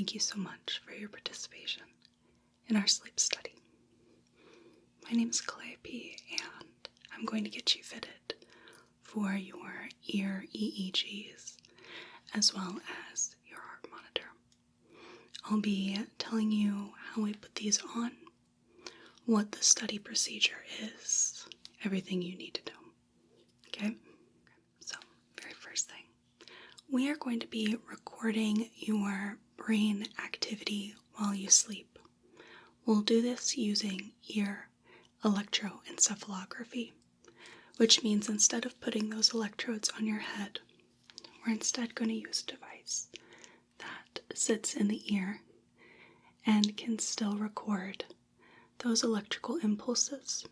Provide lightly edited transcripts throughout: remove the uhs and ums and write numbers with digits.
thank you so much for your participation in our sleep study. My name is Calliope, and I'm going to get you fitted for your ear EEGs, as well as your heart monitor. I'll be telling you how we put these on, what the study procedure is, everything you need to know. Okay? So, very first thing, we are going to be recording your brain activity while you sleep. We'll do this using ear electroencephalography, which means instead of putting those electrodes on your head, we're instead going to use a device that sits in the ear and can still record those electrical impulses.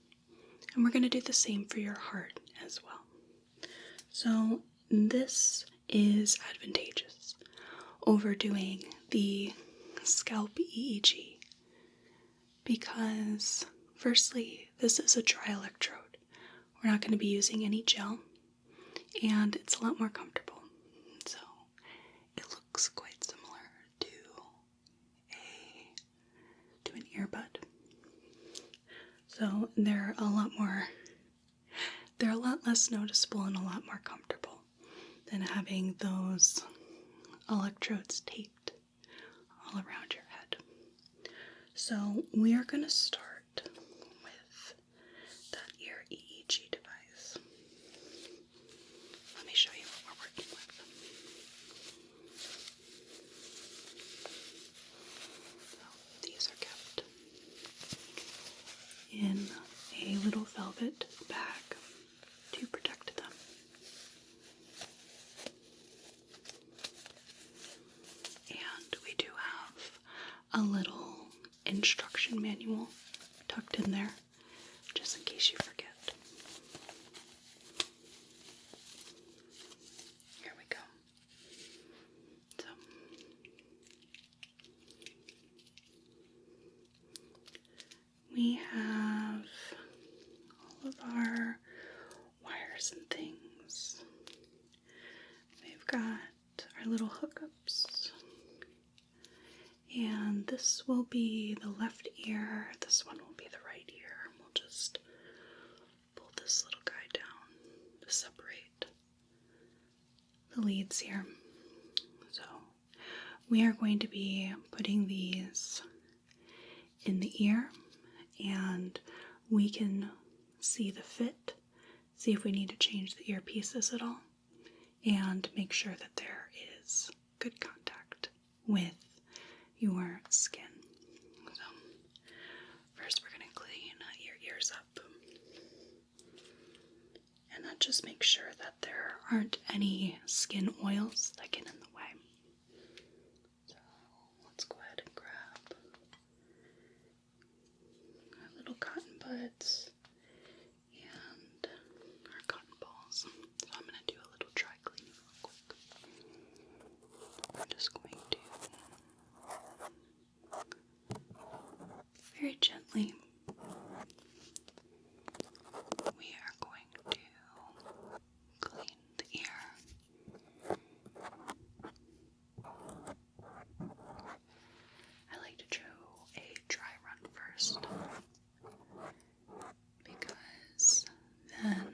And we're going to do the same for your heart as well. So this is advantageous over doing the scalp EEG because, firstly, this is a dry electrode. We're not going to be using any gel, and it's a lot more comfortable. So it looks quite similar to an earbud. So they're a lot less noticeable and a lot more comfortable than having those electrodes taped all around your head. So we are going to start with that Ear EEG device. Let me show you what we're working with. So these are kept in a little velvet bag to protect them. And we do have a little instruction manual tucked in there, just in case you forget. Here we go. So, we have all of our wires and things. We've got our little hookups. And this will be the left ear, this one will be the right ear. We'll just pull this little guy down to separate the leads here. So we are going to be putting these in the ear, and we can see the fit, see if we need to change the earpieces at all, and make sure that there is good contact with your skin. So first we're going to clean your ears up, and that just makes sure that there aren't any skin oils that get in the way. So let's go ahead and grab our little cotton buds and our cotton balls. So I'm going to do a little dry cleaning real quick. I'm just going to very gently, we are going to clean the ear. I like to do a dry run first, because then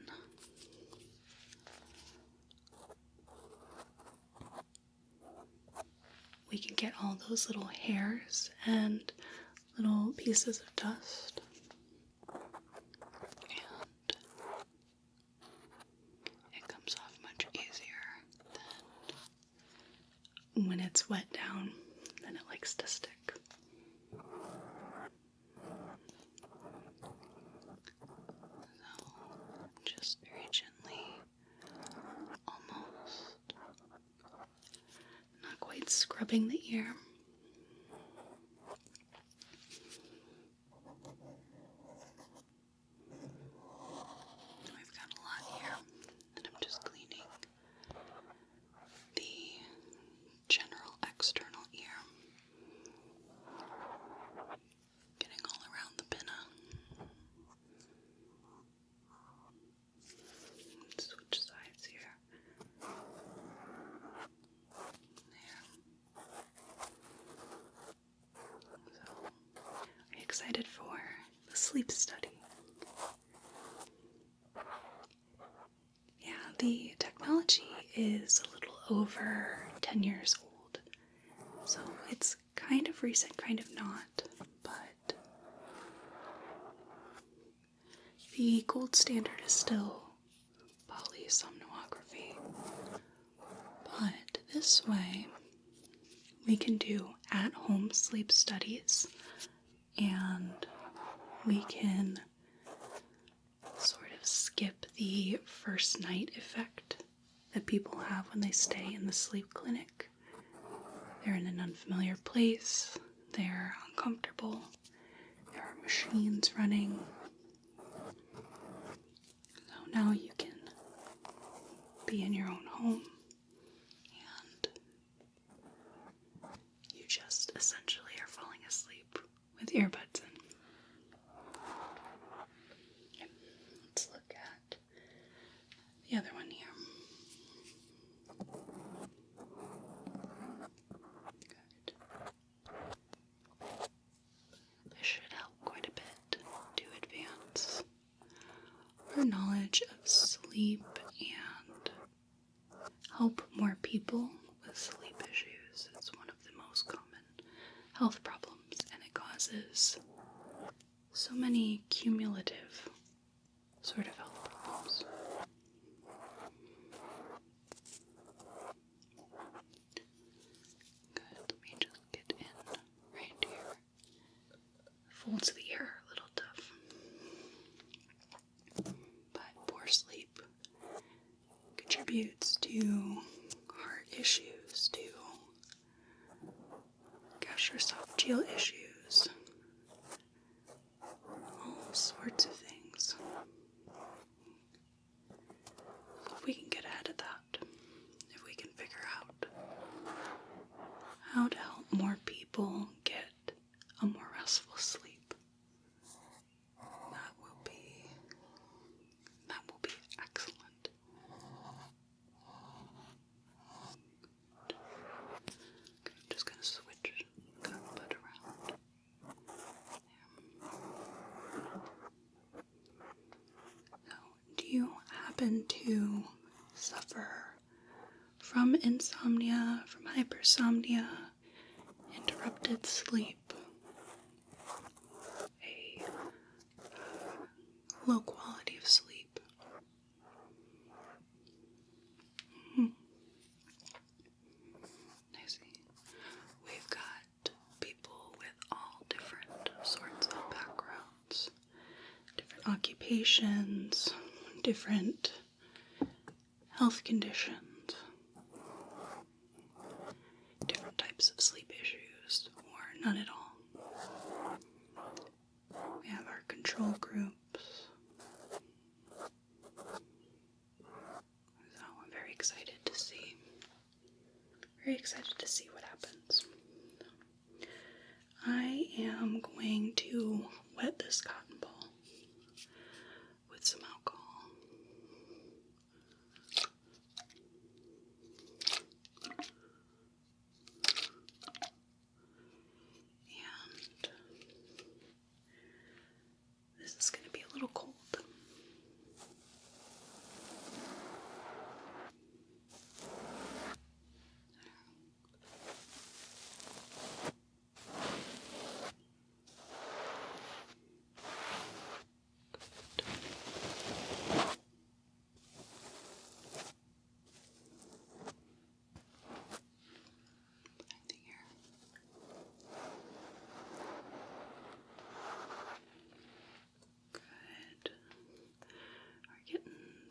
we can get all those little hairs and little pieces of dust, and it comes off much easier than when it's wet down, then it likes to stick. So just very gently, almost not quite scrubbing the ear. External ear, getting all around the pinna. Switch sides here. There. sleep study. Yeah, the technology is a little over 10 years old, so it's kind of recent, kind of not, but the gold standard is still polysomnography. But this way, we can do at-home sleep studies, and we can sort of skip the first night effect that people have when they stay in the sleep clinic. They're in an unfamiliar place, they're uncomfortable, there are machines running. So now you can be in your own home and you just essentially are falling asleep with earbuds in. Okay, let's look at the other one here. Good. This should help quite a bit to advance our knowledge of sleep and help more people with sleep issues. It's one of the most common health problems, and it causes so many cumulative sort of health problems. Good, let me just get in right here. Folds of the ear are a little tough. But poor sleep contributes to heart issues, to gastroesophageal issues, all sorts of things. If we can get ahead of that, if we can figure out how to help more people get a more restful sleep, that will be excellent. Okay, I'm just going to switch the bud around. So, do you happen to suffer from insomnia, from hypersomnia, interrupted sleep, a low quality of sleep? I see. We've got people with all different sorts of backgrounds, different occupations, different health conditions, different types of sleep issues, or none at all. We have our control groups. So I'm very excited to see what happens. I am going to wet this cotton ball with some alcohol. And this is going to be a little cold.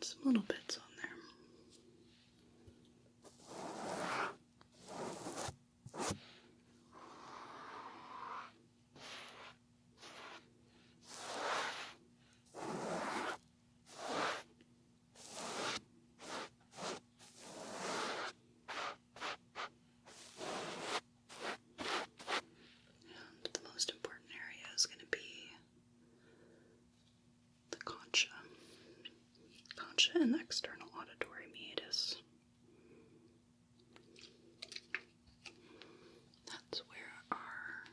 Some little bits on there. And the most important area is going to be the concha. And the external auditory meatus. That's where our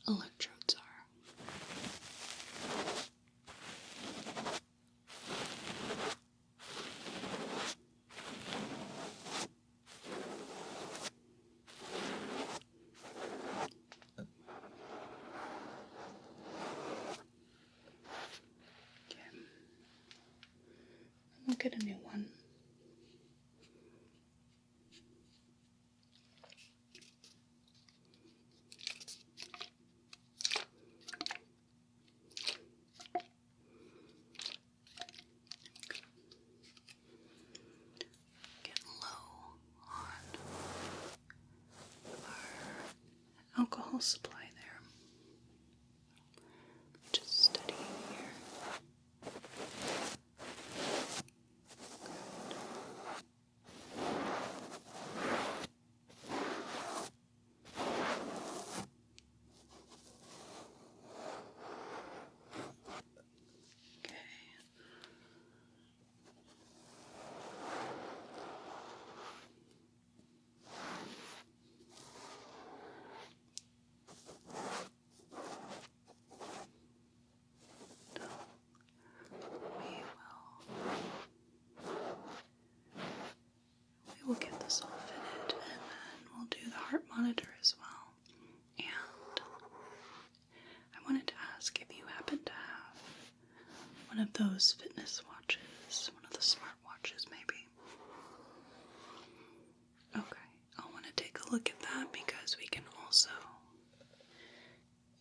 electrodes are. alcohol supply there. Just steady here. We'll get this all fitted, and then we'll do the heart monitor as well. And I wanted to ask if you happen to have one of those fitness watches, one of the smart watches maybe. Okay, I'll want to take a look at that because we can also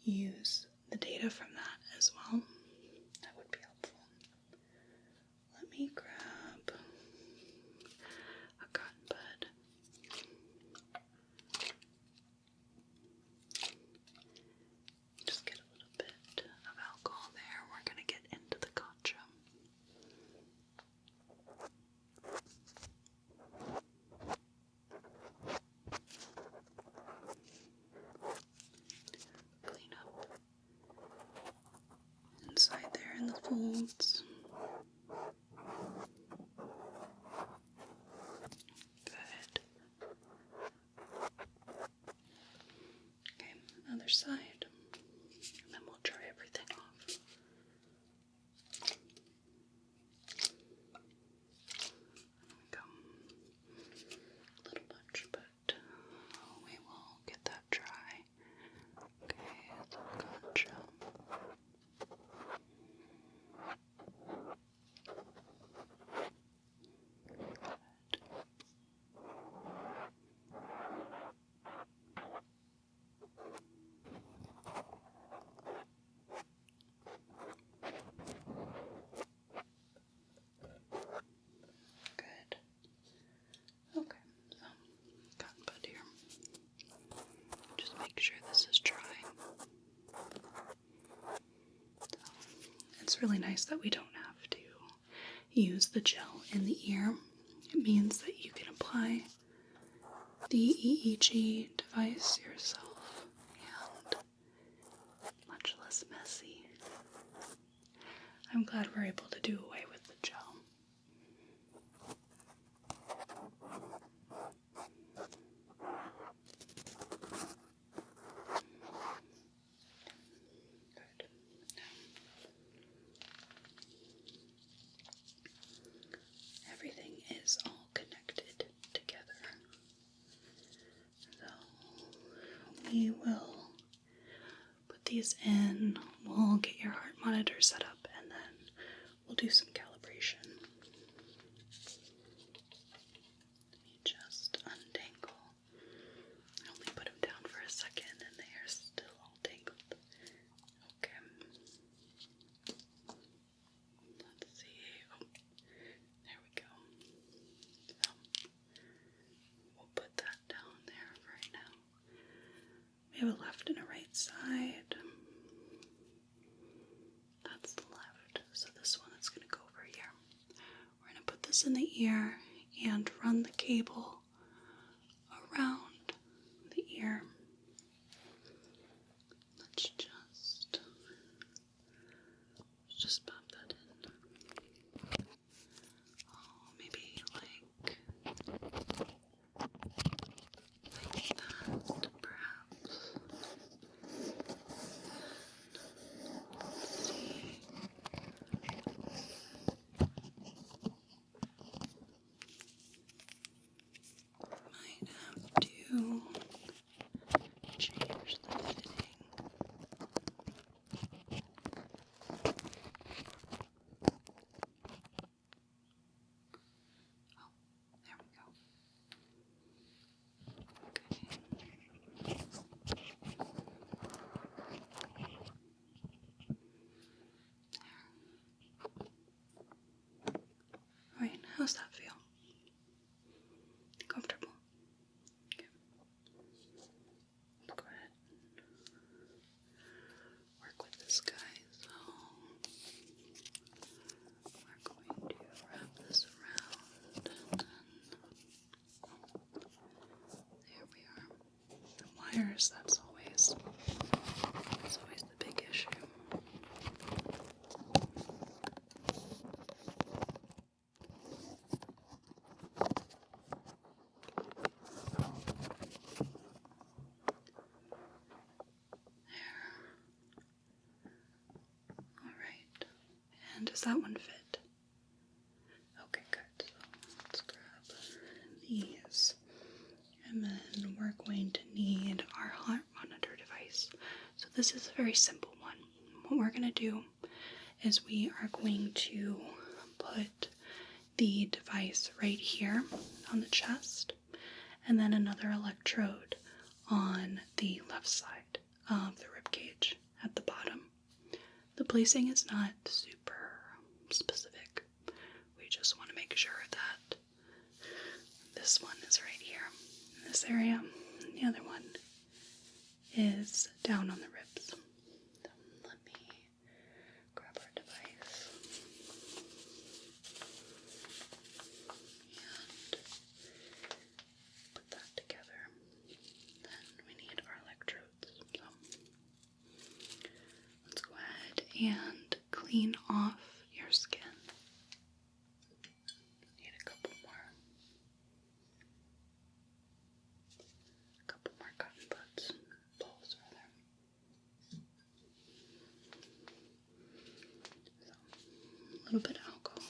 use the data from that as well. That would be helpful. Let me grab a cotton bud. Just get a little bit of alcohol there. We're going to get into the gotcha. Clean up inside there in the folds. Good. Okay, other side. And then we'll dry everything off. There we go. A little much, but we will get that dry. Okay, so gotcha. Good. Okay, so cotton bud here. Just make sure this is dry. So, it's really nice that we don't have to use the gel in the ear. It means that you can apply the EEG device yourself and much less messy. I'm glad we're able to do away with the gel. Good. Everything is all connected together. So we will put these in, we'll get your heart monitor set up, and then we'll do some calibration. Let me just untangle. I only put them down for a second and they are still all tangled. Okay. Let's see. Oh, there we go. So, we'll put that down there for right now. We have a left and a right side. That's the left. So this one is going to go over here. We're going to put this in the ear and run the cable around the ear. Let's just pop that in. Oh, maybe like that, perhaps. Let's see. Might have to change the fitting. Oh, there we go. Okay. Alright, how's that feel? Comfortable? Okay. wires, that's always the big issue. Alright. And does that one fit? Okay, good. So let's grab these. And then we're going to need our heart monitor device. So this is a very simple one. What we're going to do is we are going to put the device right here on the chest, and then another electrode on the left side of the rib cage at the bottom. The placing is not super specific. We just want to make sure that this one is right here in this area, and the other one is down on the ribs. So let me grab our device and put that together. Then we need our electrodes. So let's go ahead and clean off your skin. Need a couple more cotton buds, balls rather. So, a little bit of alcohol.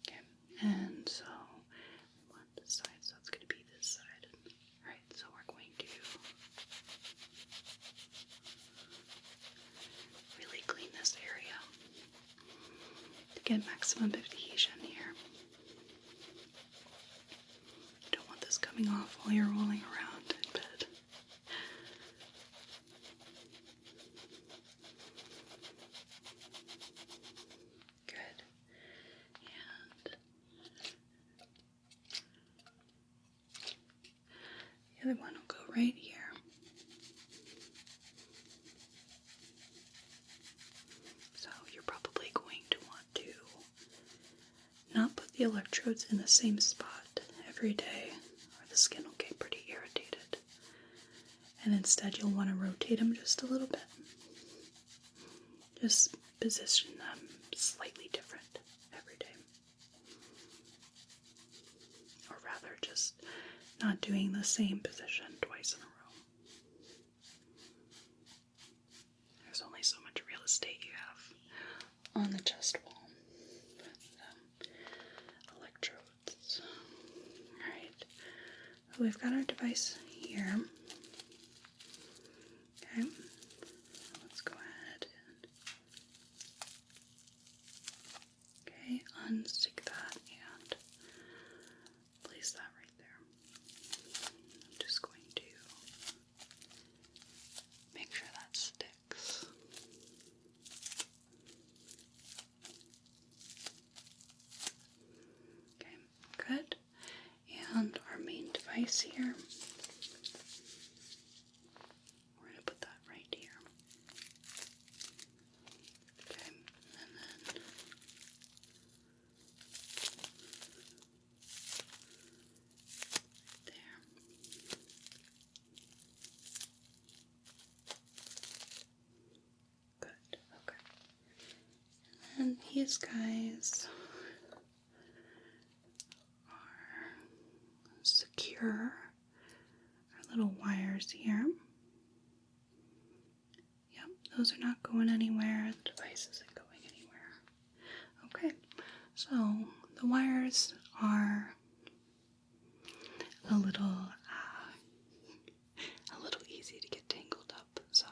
Okay, and so we want this side, so it's going to be this side. Alright, so we're going to really clean this area to get maximum adhesion here. You don't want this coming off while you're rolling around in bed. Good. And the other one will go right here. So you're probably going to want to not put the electrodes in the same spot every day, or the skin will get pretty irritated. And instead you'll want to rotate them just a little bit. Just position them slightly different every day. Or rather, just not doing the same position twice in a row. There's only so much real estate you have on the chest wall with electrodes. Alright, so we've got our device here. Okay, let's go ahead and unstick that and place that right there. I'm just going to make sure that sticks. Okay, good. And our main device here, we're going to put that right here. Okay, and then there. Good, okay. And these guys are secure. Our little wires here. Yep, those are not going anywhere. The device isn't going anywhere. Okay, so the wires are a little easy to get tangled up, so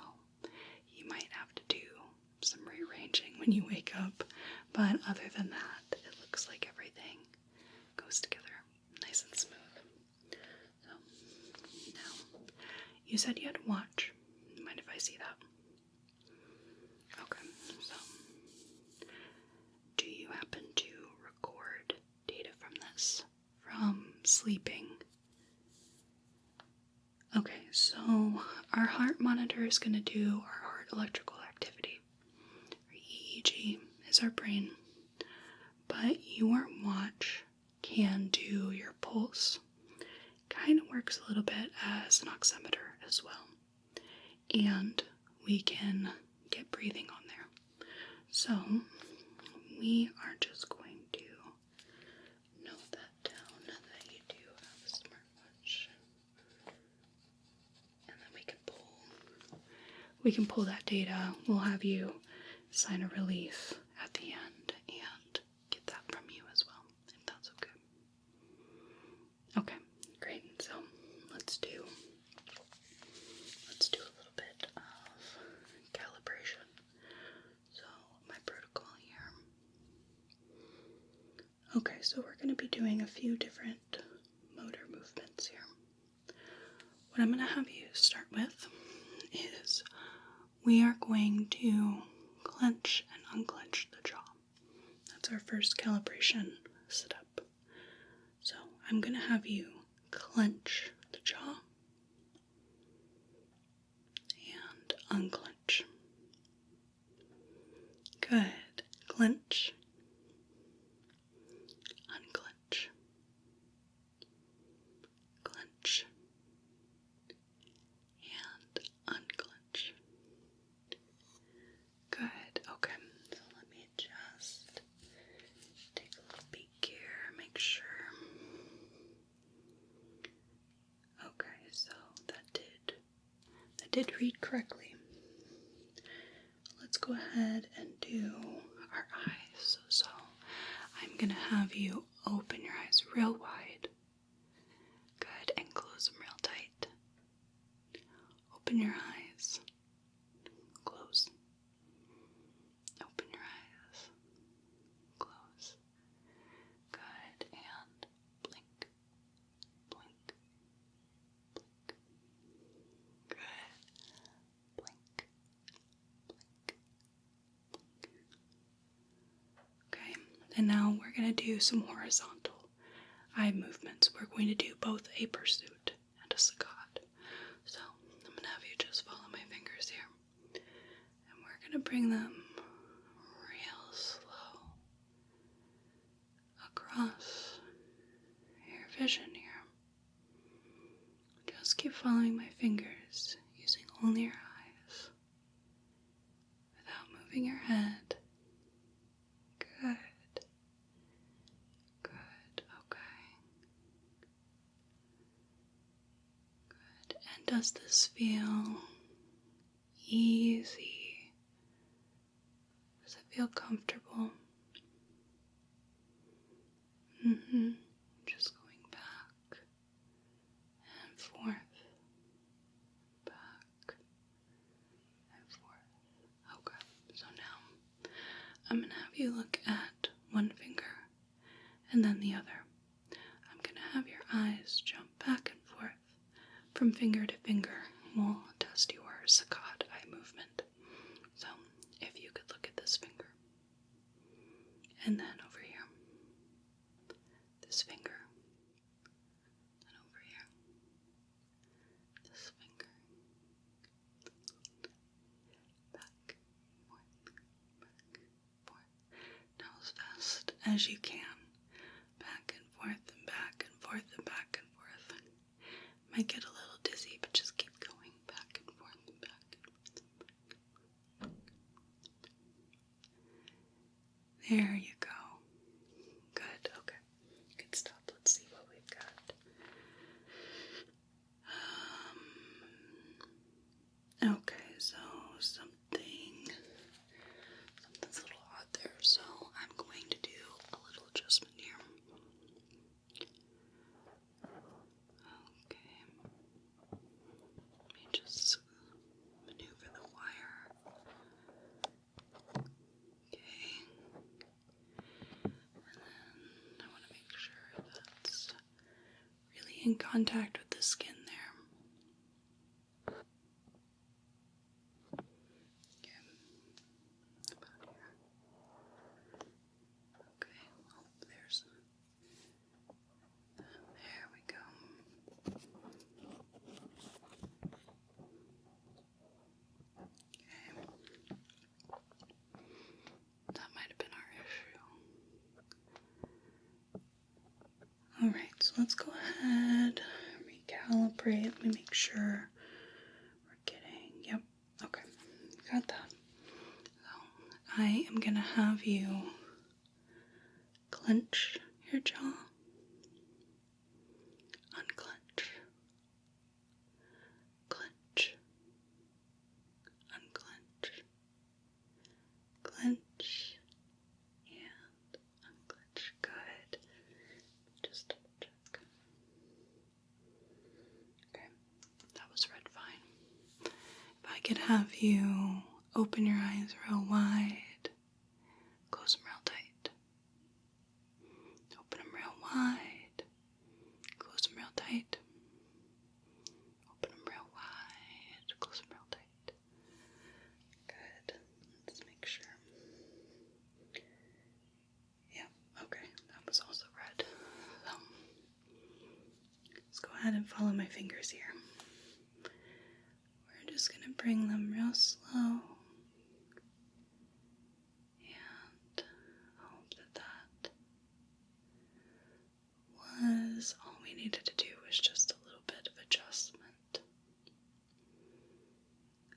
you might have to do some rearranging when you wake up, but other than that, it looks like everything goes together nice and smooth. So, now, you said you had a watch. Mind if I see that? Okay, so, do you happen to record data from this, from sleeping? Okay, so our heart monitor is going to do our heart electrical activity. Our EEG is our brain, but your watch can do your pulse. Kind of works a little bit as an oximeter as well. And we can get breathing on there. So we are just going to note that down that you do have a smartwatch. And then we can pull that data. We'll have you sign a release at the end and get that from you as well, if that's okay. Okay, great. So let's do a little bit of calibration. So my protocol here. Okay, so we're going to be doing a few different motor movements here. What I'm going to have you start with is we are going to clench and unclench the jaw. That's our first calibration setup. So I'm going to have you clench the jaw and unclench. Good. Clench, unclench, clench, and unclench. Good. Okay. So let me just take a little peek here, make sure. Okay, so that did read correctly. Let's go ahead and do our eyes. So I'm gonna have you open your eyes real wide. Good, and close them real tight. Open your eyes. Close. Open your eyes. Close. Good, and blink. Blink. Blink. Good. Blink. Blink. Okay, and now we're going to do some horizontal eye movements. We're going to do both a pursuit and a saccade. So I'm going to have you just follow my fingers here. And we're going to bring them real slow across your vision here. Just keep following my fingers using only your eyes without moving your head. Good. Good. Okay. Good. And does this feel easy? Does it feel comfortable? Just going back and forth. Back and forth. Okay. So now I'm going to have you look at one finger and then the other. I'm going to have your eyes jump back and forth from finger to finger. We'll test your saccade eye movement. So if you could look at this finger and then over here, this finger, and over here, this finger, back, forth, now as fast as you can, back and forth and back and forth and back and forth. Might get a little dizzy, but just keep going back and forth and back and forth. There you go. Good, okay. Good stop. Let's see what we've got. Okay, so something's a little odd there, so I'm going to do a little adjustment here. Okay. Let me just maneuver the wire. Okay. And then I want to make sure that's really in contact with the skin there. Okay. About here. Okay. Oh, there we go. Okay. That might have been our issue. let's go ahead, recalibrate. Let me make sure we're getting, yep, okay, got that. So I am going to have you clench your jaw, unclench, clench, unclench, clench, and unclench. Good. Just double check. Okay, that was read fine. If I could have you open your eyes real wide, close them real tight. Open them real wide, close them real tight. Open them real wide, close them real tight. Good. Let's make sure. Yeah, okay, that was also red. So, let's go ahead and follow my fingers here. We're just going to bring them real slow. And I hope that was all we needed to do, was just a little bit of adjustment.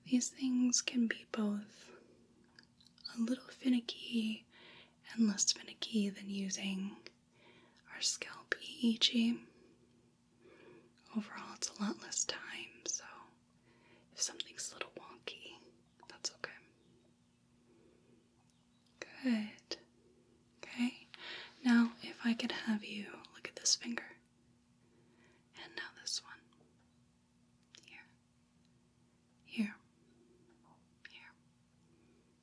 These things can be both a little finicky and less finicky than using our scalp EEG. Overall, it's a lot less time, so if something's a little wonky, that's okay. Good. Okay, now if I could have you look at this finger, and now this one. Here, here, here,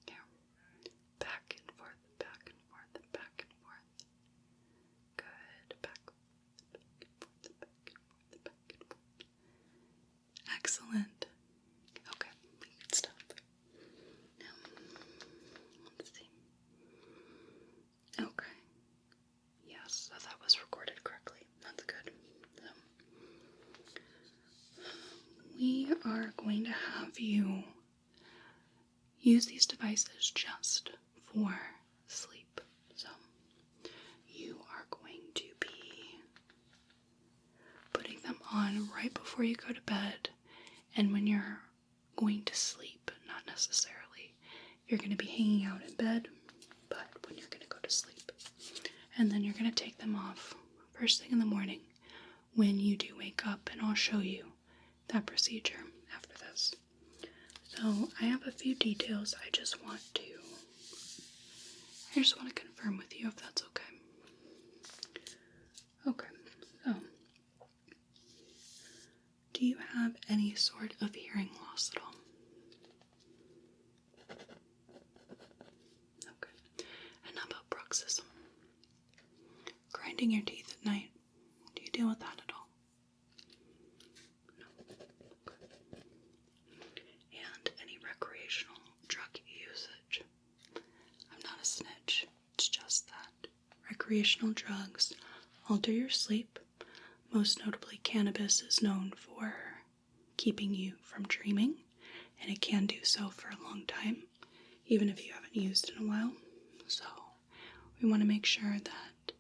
here. Back and forth, back and forth, and back and forth. Good. Back and forth, back and forth, back and forth. Excellent. Okay, we can stop. Now, let's see. Okay. Yes, so that was recorded correctly. That's good. So, we are going to have you use these devices just for sleep. So, you are going to be putting them on right before you go to bed and when you're going to sleep, not necessarily. You're going to be hanging out in bed, but when you're going to go to sleep. And then you're going to take them off first thing in the morning when you do wake up, and I'll show you that procedure after this. So I have a few details I just want to confirm with you if that's okay. Okay, so do you have any sort of hearing loss at all? Okay, and how about bruxism? Grinding your teeth at night, do you deal with that at all? No. Okay. And any recreational drug usage? I'm not a snitch, it's just that recreational drugs alter your sleep. Most notably, cannabis is known for keeping you from dreaming, and it can do so for a long time, even if you haven't used it in a while. So we want to make sure that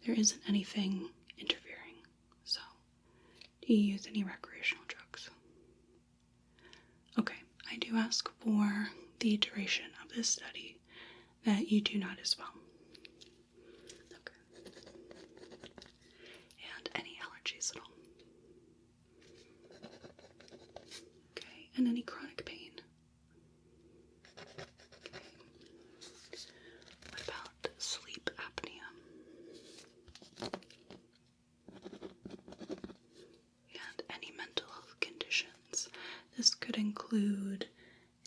there isn't anything interfering. So, do you use any recreational drugs? Okay, I do ask for the duration of this study that you do not as well. Okay. And any allergies at all? Okay, and any chronic pain? Okay. What about sleep apnea? And any mental health conditions? This could include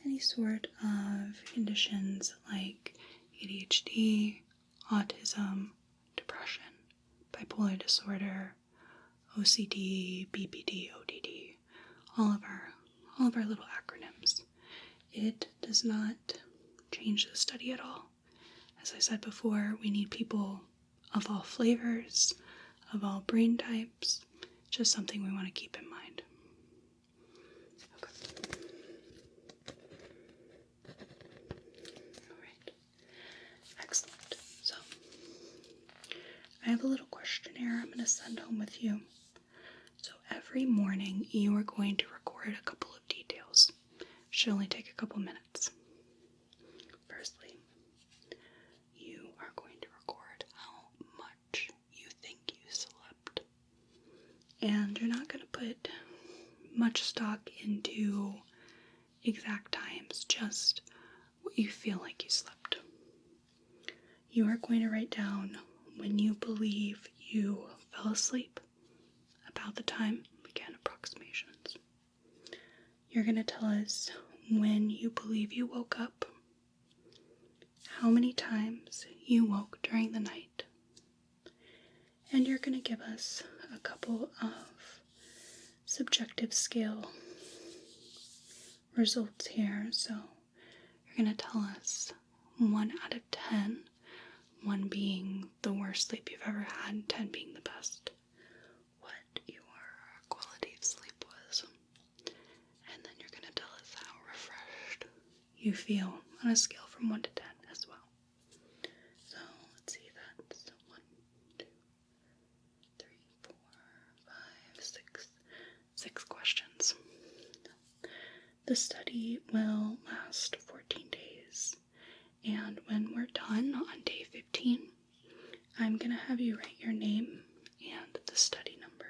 any sort of conditions like ADHD, autism, depression, bipolar disorder, OCD, BPD, ODD, all of our little acronyms. It does not change the study at all. As I said before, we need people of all flavors, of all brain types, just something we want to keep in mind. Okay. Alright. Excellent. So, I have a little questionnaire I'm going to send home with you. So every morning you are going to record a couple of details. Should only take a couple minutes. Firstly, you are going to record how much you think you slept. And you're not going to put much stock into exact times, just what you feel like you slept. You are going to write down when you believe you fell asleep, about the time, again, approximations. You're going to tell us when you believe you woke up, how many times you woke during the night, and you're going to give us a couple of subjective scale results here. So you're going to tell us 1 out of 10, 1 being the worst sleep you've ever had, 10 being the best, what your quality of sleep was. And then you're going to tell us how refreshed you feel on a scale from 1 to 10 as well. So let's see, that's 1, 2, 3, 4, 5, 6 questions. The study will last 14 days, and when we're done on day 15, I'm going to have you write your name and the study number,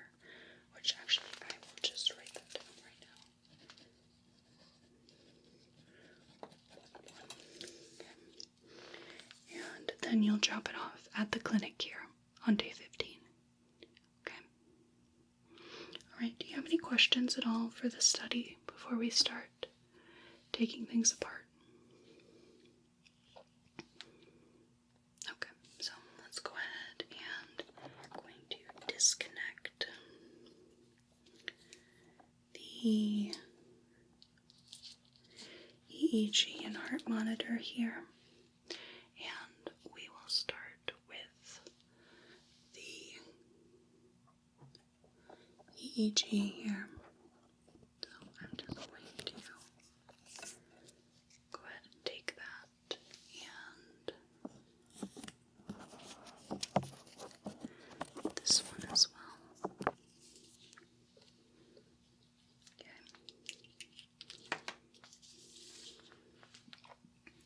which actually I will just write that down right now. And then you'll drop it off at the clinic here on day 15. Okay? Alright, do you have any questions at all for the study before we start taking things apart? Okay, so let's go ahead and we're going to disconnect the EEG and heart monitor here, and we will start with the EEG here. So I'm just going to go ahead and take that and this one as well. Okay.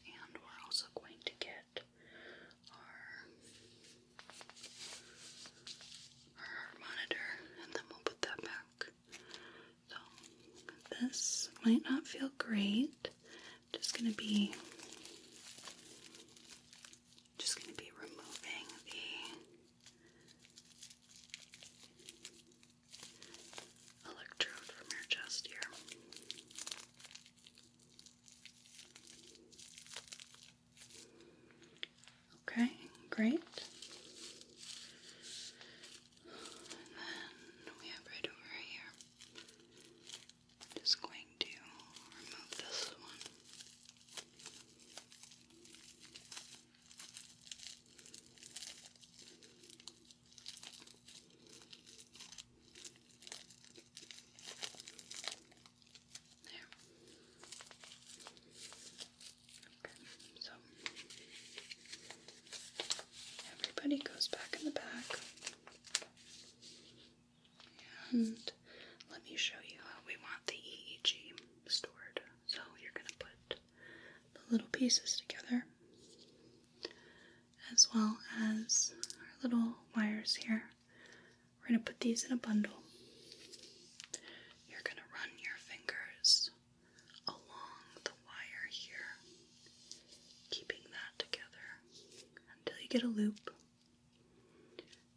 And we're also going to get our heart monitor, and then we'll put that back. So this might not feel great. Just gonna be removing the electrode from your chest here. Okay, great. And then we have right over here. Just going to remove this one. There. Okay, so everybody goes back in the back. And let me show you how we want the EEG stored. So you're going to put the little pieces together, as well as our little wires here. We're going to put these in a bundle. You're going to run your fingers along the wire here, keeping that together until you get a loop.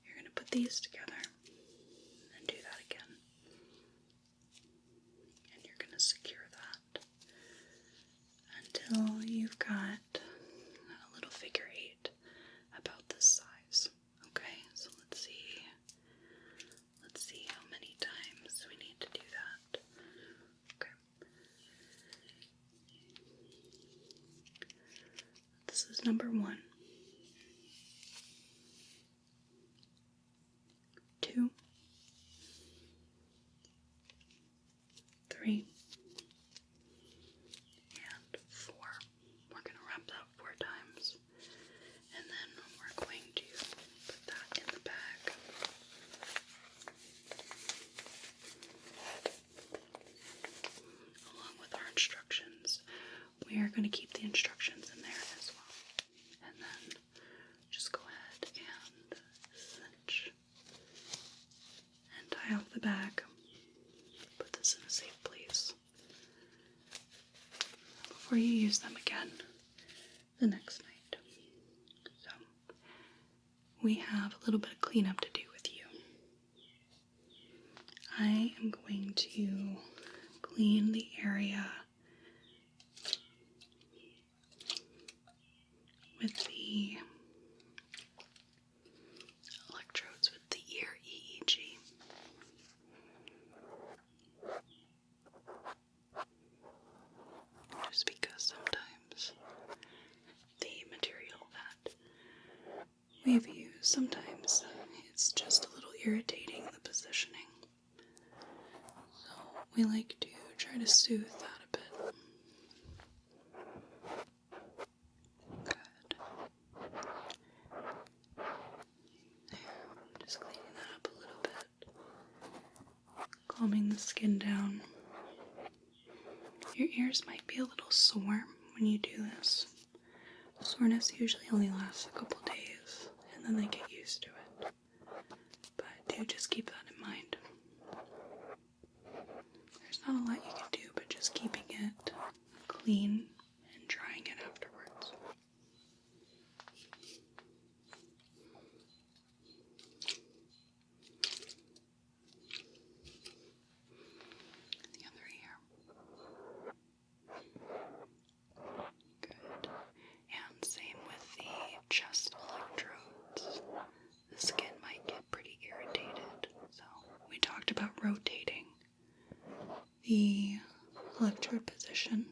You're going to put these together and do that again. And you're going to secure that until you've got a little figure 8 about this size. Okay, so let's see how many times we need to do that. Okay. This is number 1. 2, 3, and 4. We're going to wrap that 4 times, and then we're going to put that in the bag. bag. Put this in a safe place before you use them again the next night. So, we have a little bit of cleanup to do with you. I am going to clean the area with the electrodes with the Ear EEG. Just because sometimes the material that we've used, sometimes it's just a little irritating, the positioning. So we like to try to soothe that a bit. Good. Just cleaning that up a little bit. Calming the skin down. Your ears might be a little sore when you do this. Soreness usually only lasts a couple days, and then they get used to it. But do just keep that in mind. There's not a lot you can do, but just keeping it clean and drying it afterwards. The other ear. Good. And same with the chest electrodes. The skin might get pretty irritated. So we talked about rotating the electrode position.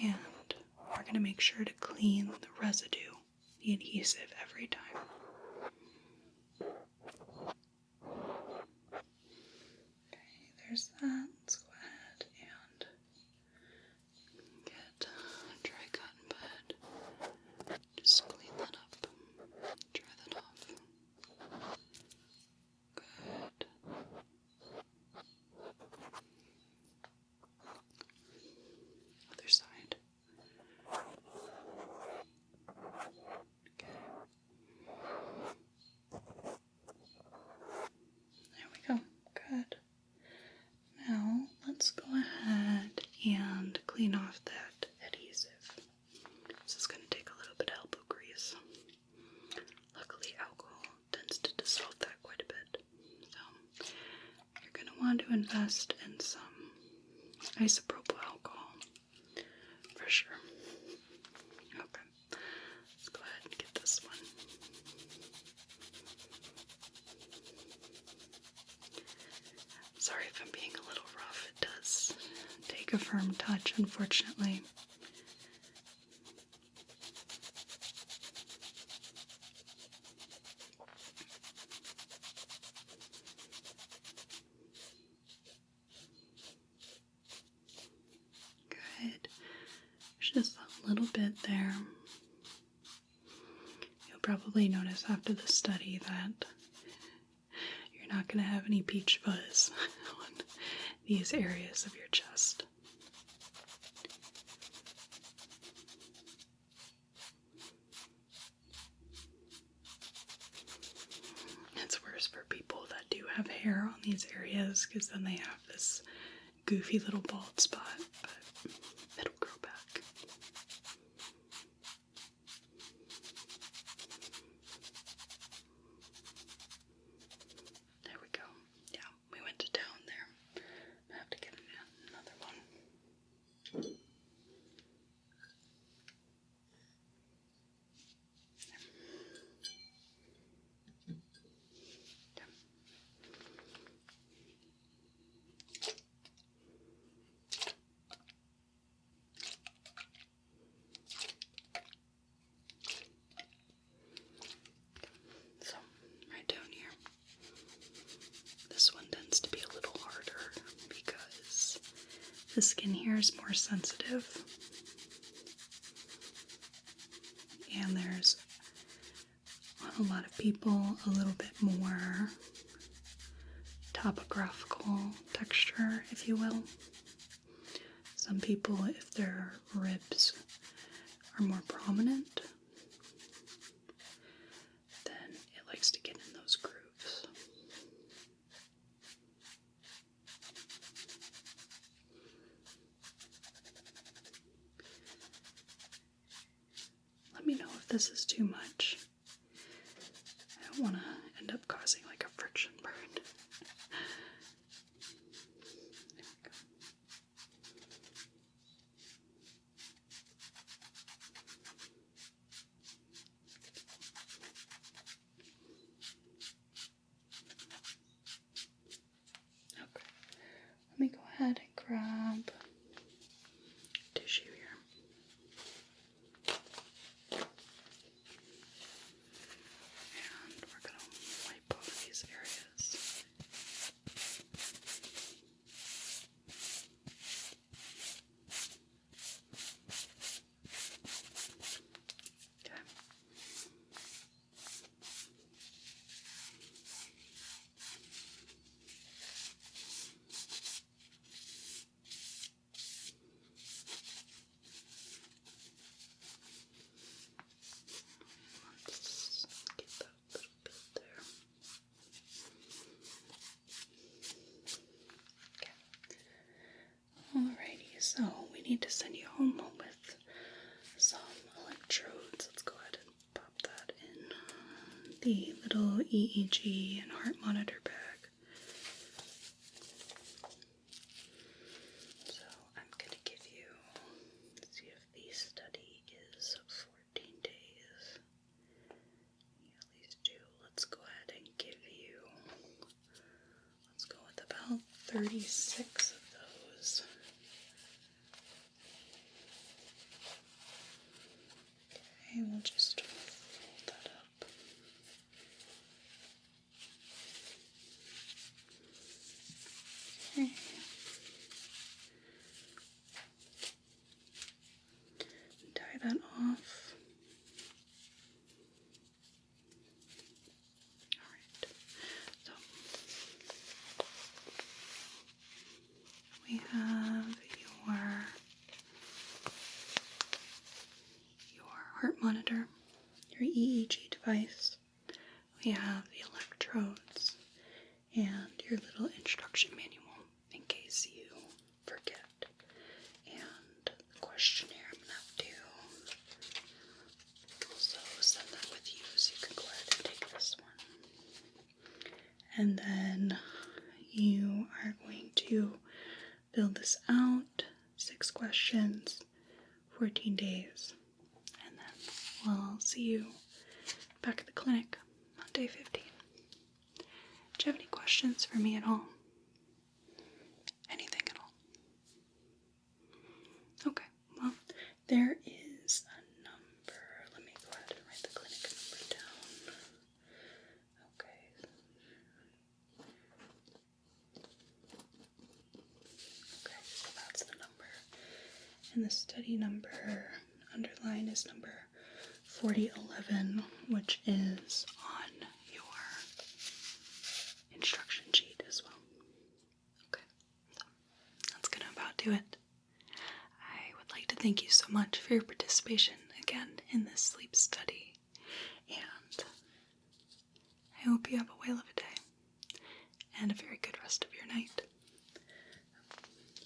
And we're going to make sure to clean the residue, the adhesive, every time. Okay, there's that. Let's go ahead and get a dry cotton pad. Just clean that up. Dry that off. Good. Other side. Okay. There we go. Good. Now, let's go ahead and clean off that adhesive. This is going to take a little bit of elbow grease. Luckily, alcohol tends to dissolve that quite a bit. So, you're going to want to invest in some isopropyl alcohol for sure. Okay, let's go ahead and get this one. Sorry if I'm being a little rough. It does take a firm touch, unfortunately. Good. There's just a little bit there. You'll probably notice after the study that you're not going to have any peach fuzz on these areas of your chest. It's worse for people that do have hair on these areas because then they have this goofy little bald spot, but it'll grow back. There we go. Yeah, we went to town there. I have to get another one. So, right down here. This one tends to be a little harder because the skin here is more sensitive. And there's, on a lot of people, a little bit more topographical texture, if you will. Some people, if their ribs are more prominent, then it likes to get in those grooves. this is too much. I don't want to end up causing like a friction burn. Okay, let me go ahead and grab tissue here. And we're going to wipe off these areas. Okay. Let's get that little bit there. Okay. Alrighty, so we need to send you home with some electrodes. Let's go ahead and pop that in the little EEG and heart monitor bag. So I'm going to give you, let's see if the study is 14 days. You at least do. Let's go ahead and give you, let's go with about 36 of those. Okay, we'll just fold that up. Okay. Tie that off. Alright, so we have your heart monitor, your EEG device. We have the electrodes and your little instruction manual in case you forget. And the questionnaire, I'm going to have to also send that with you so you can go ahead and take this one. And then you are going to fill this out, 6 questions, 14 days. And then we'll see you back at the clinic on day 15. Do you have any questions for me at all? Anything at all? Okay, well, there is a number. Let me go ahead and write the clinic number down. Okay. Okay, so that's the number. And the study number underlined is number 4011, which is on your instruction sheet as well. Okay, so that's gonna about do it. I would like to thank you so much for your participation again in this sleep study, and I hope you have a whale of a day and a very good rest of your night.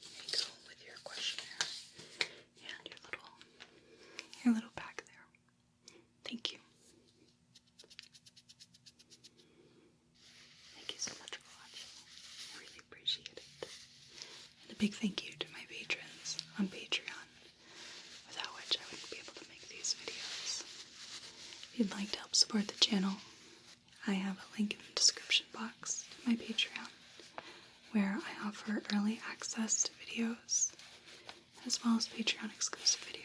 Here you go with your questionnaire and your little bag there. Thank you. Thank you so much for watching. I really appreciate it. And a big thank you to my patrons on Patreon, without which I wouldn't be able to make these videos. If you'd like to help support the channel, I have a link in the description box to my Patreon, where I offer early access to videos, as well as Patreon exclusive videos.